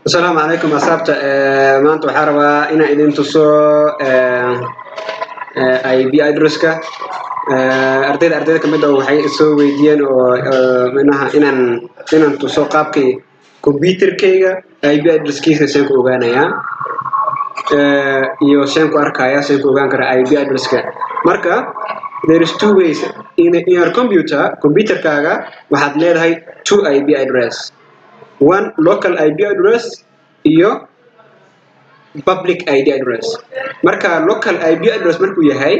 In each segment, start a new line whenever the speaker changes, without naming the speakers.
السلام عليكم أصحابتا maanta waxaan rabaa inaan idin tuso IP addresska ardayda kamid ah waxay soo weydiiyeen oo manaha inaan tuso qaabkii computerkayga IP addresskiisa saan ku ogaanayaa iyo saan ku arkayaa saan ku ogaan karaa IP addresska marka there is two ways in your computerkaaga waxaad leedahay two IP address one local IP address iyo public IP address marka local IP address markuu yahay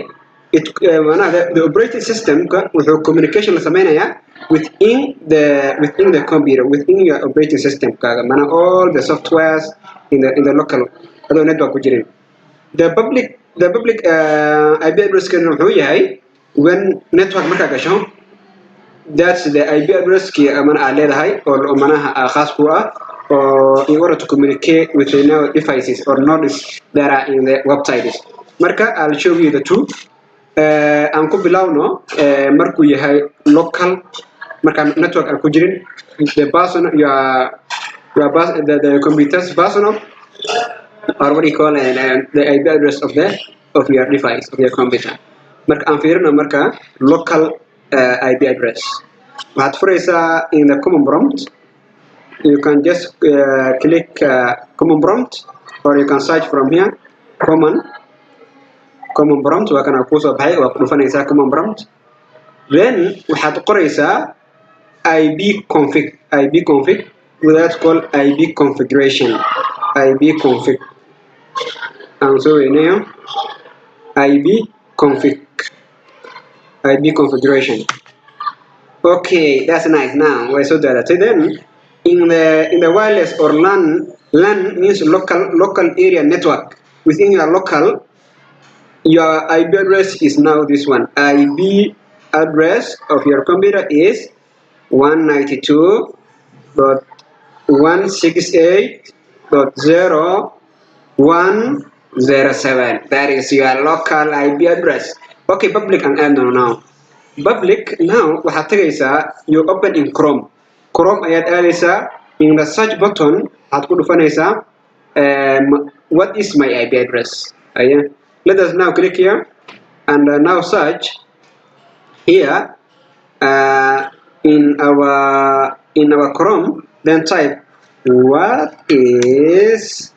the operating system wuxuu communication la sameeyaa within the computer within your operating system kaaga all the softwares in the local adoo network ku jirin the public IP address kan wuxuu yahay when network marka gasho that's the IP address ki aad leedahay oo manaha khaas ku ah or in order to communicate with the devices or nodes that are in the website marka I'll show you the two aan ku bilowno markuu yahay local marka network aan ku jirin the person the computer's personal or what do you call it the IP address of your device of your computer marka aan fiirino marka local IP address waxaad furaysaa in the command prompt you can just click command prompt or you can search from here command prompt waa kana ku soo baxay waa ku dhufanaysaa command prompt then waxaad qoraysaa IP config without call IP configuration and so IP configuration. Okay, that's nice. Now we saw that. So then in the wireless or LAN means local area network. Within your local, your IP address is now this one. IP address of your computer is 192.168.0.107. That is your local IP address. Okay, public and end now. Public now waxaad tagaysaa you open in Chrome ayaad aadaysaa in the search button waxaad ku dhufanaysaa what is my IP address let us now click here and now search here in our Chrome then type what is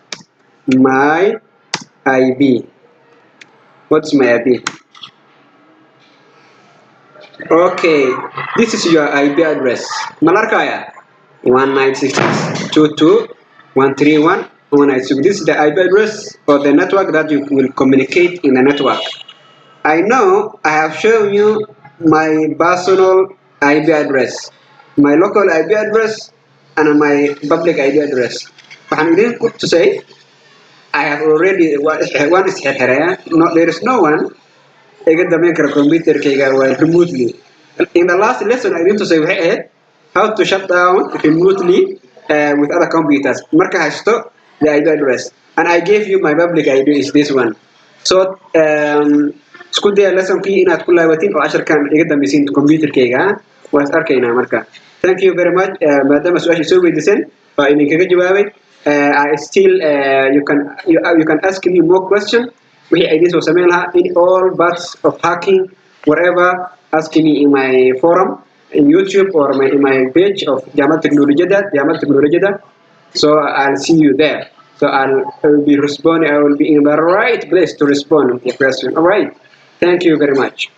my IP what's my IP. Okay, this is your IP address. Malarkaya 196.22.131.196. This is the IP address for the network that you will communicate in the network. I know I have shown you my personal IP address, my local IP address, and my public IP address. I'm going to say I have already one is here. No, there is no one. I get the maker computer remotely. In the last lesson, I need to say how to shut down remotely with other computers. Marka haysto the IP address, and I gave you my public ID is this one. So isku day lesson kii inaad ku laabatin oo casharkan iga dambaysiin computerkayga waad arkaynaa marka. Thank you very much. Maadaama su'aasha soo weydiisan baa idinkaga jawaabay. I still you can ask me more questions. We ideas or in all parts of hacking, wherever, ask me in my forum, in YouTube or in my page of Jamal Technology. So I'll see you there. So I will be responding. I will be in the right place to respond to your question. All right. Thank you very much.